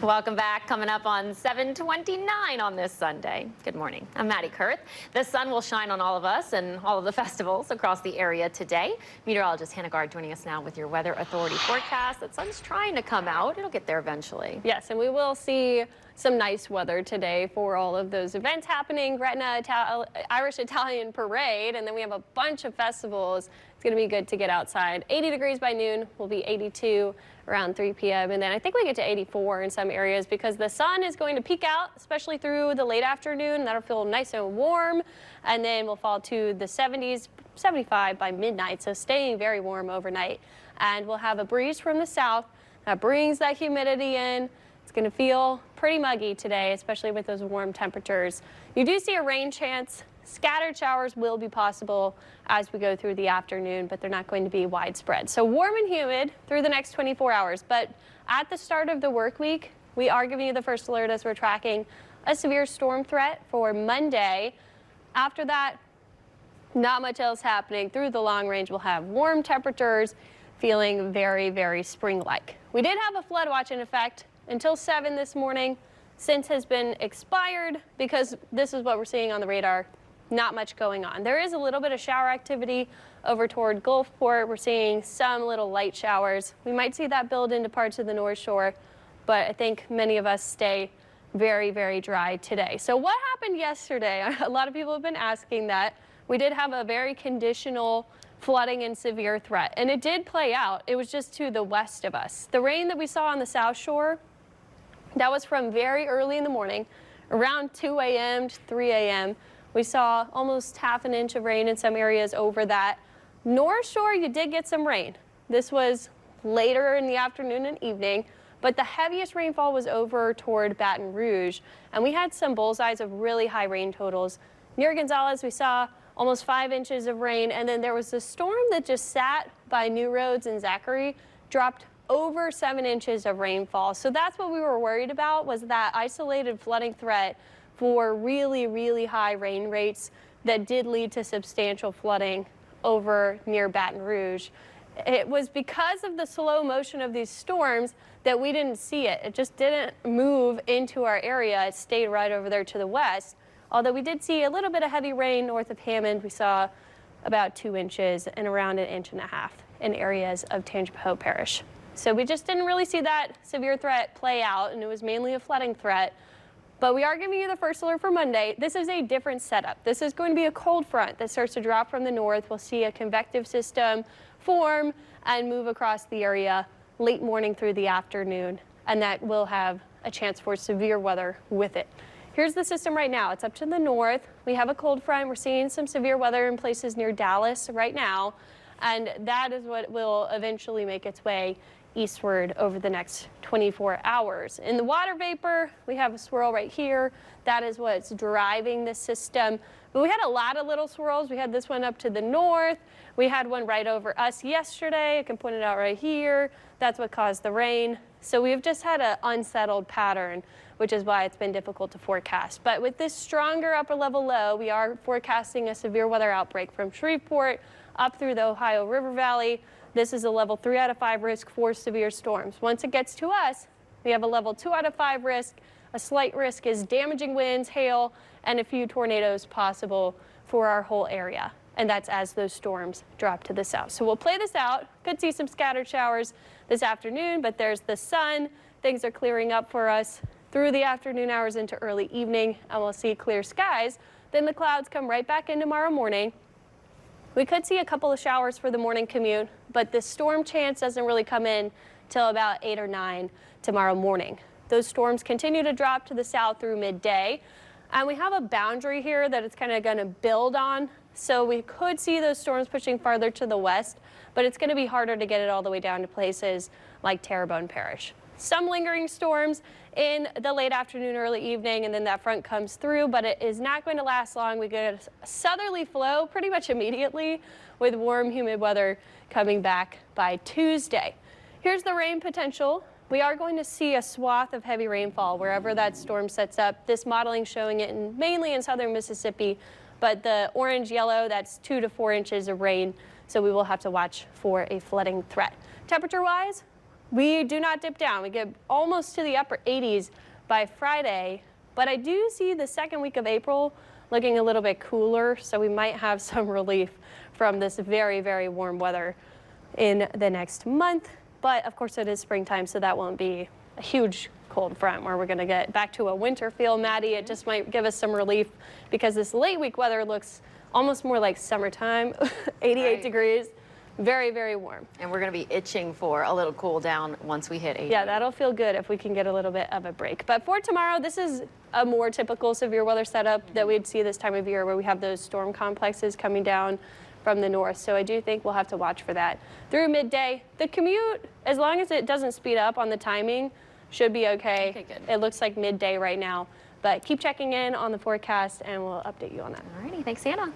Welcome back. Coming up on 7:29 on this Sunday. Good morning. I'm Maddie Kurth. The sun will shine on all of us and all of the festivals across the area today. Meteorologist Hannah Gard joining us now with your Weather Authority forecast. The sun's trying to come out. It'll get there eventually. Yes, and we will see some nice weather today for all of those events happening. Gretna Irish Italian Parade, and then we have a bunch of festivals. It's going to be good to get outside. 80 degrees by noon. Will be 82 around 3 p.m. And then I think we get to 84 in some areas because the sun is going to peak out, especially through the late afternoon. That'll feel nice and warm. And then we'll fall to the 70s, 75 by midnight. So staying very warm overnight. And we'll have a breeze from the south that brings that humidity in. It's going to feel pretty muggy today, especially with those warm temperatures. You do see a rain chance. Scattered showers will be possible as we go through the afternoon, but they're not going to be widespread. So warm and humid through the next 24 hours. But at the start of the work week, we are giving you the first alert as we're tracking a severe storm threat for Monday. After that, not much else happening. Through the long range, we'll have warm temperatures, feeling very, very spring-like. We did have a flood watch in effect until 7 this morning. Since has been expired because this is what we're seeing on the radar. Not much going on. There is a little bit of shower activity over toward Gulfport. We're seeing some little light showers. We might see that build into parts of the North Shore, but I think many of us stay very, very dry today. So what happened yesterday? A lot of people have been asking that. We did have a very conditional flooding and severe threat, and it did play out. It was just to the west of us. The rain that we saw on the South Shore, that was from very early in the morning, around 2 a.m. to 3 a.m. We saw almost half an inch of rain in some areas over that. North Shore, you did get some rain. This was later in the afternoon and evening, but the heaviest rainfall was over toward Baton Rouge, and we had some bullseyes of really high rain totals. Near Gonzales, we saw almost 5 inches of rain, and then there was a storm that just sat by New Roads and Zachary, dropped over 7 inches of rainfall. So that's what we were worried about, was that isolated flooding threat for really, really high rain rates that did lead to substantial flooding over near Baton Rouge. It was because of the slow motion of these storms that we didn't see it. It just didn't move into our area. It stayed right over there to the west. Although we did see a little bit of heavy rain north of Hammond. We saw about 2 inches and around 1.5 inches in areas of Tangipahoa Parish. So we just didn't really see that severe threat play out, and it was mainly a flooding threat. But we are giving you the first alert for Monday. This is a different setup. This is going to be a cold front that starts to drop from the north. We'll see a convective system form and move across the area late morning through the afternoon, and that will have a chance for severe weather with it. Here's the system right now. It's up to the north. We have a cold front. We're seeing some severe weather in places near Dallas right now, and that is what will eventually make its way eastward over the next 24 hours. In the water vapor, we have a swirl right here. That is what's driving the system. But we had a lot of little swirls. We had this one up to the north. We had one right over us yesterday. I can point it out right here. That's what caused the rain. So we've just had an unsettled pattern, which is why it's been difficult to forecast. But with this stronger upper level low, we are forecasting a severe weather outbreak from Shreveport up through the Ohio River Valley. This is a level 3 out of 5 risk for severe storms. Once it gets to us, we have a level 2 out of 5 risk. A slight risk is damaging winds, hail, and a few tornadoes possible for our whole area. And that's as those storms drop to the south. So we'll play this out. Could see some scattered showers this afternoon, but there's the sun. Things are clearing up for us through the afternoon hours into early evening, and we'll see clear skies. Then the clouds come right back in tomorrow morning. We could see a couple of showers for the morning commute, but the storm chance doesn't really come in till about 8 or 9 tomorrow morning. Those storms continue to drop to the south through midday, and we have a boundary here that it's kind of going to build on. So we could see those storms pushing farther to the west, but it's going to be harder to get it all the way down to places like Terrebonne Parish. Some lingering storms in the late afternoon, early evening, and then that front comes through, but it is not going to last long. We get a southerly flow pretty much immediately with warm, humid weather coming back by Tuesday. Here's the rain potential. We are going to see a swath of heavy rainfall wherever that storm sets up. This modeling showing it mainly in southern Mississippi, but the orange yellow, that's 2 to 4 inches of rain. So we will have to watch for a flooding threat. Temperature-wise, we do not dip down. We get almost to the upper 80s by Friday, but I do see the second week of April looking a little bit cooler, so we might have some relief from this very, very warm weather in the next month. But of course it is springtime, so that won't be a huge cold front where we're going to get back to a winter feel, Maddie. It just might give us some relief because this late week weather looks almost more like summertime, 88 degrees. Very, very warm. And we're going to be itching for a little cool down once we hit 80. Yeah, that'll feel good if we can get a little bit of a break. But for tomorrow, this is a more typical severe weather setup that we'd see this time of year where we have those storm complexes coming down from the north. So I do think we'll have to watch for that through midday. The commute, as long as it doesn't speed up on the timing, should be okay. Okay, good. It looks like midday right now. But keep checking in on the forecast and we'll update you on that. All righty, thanks, Anna.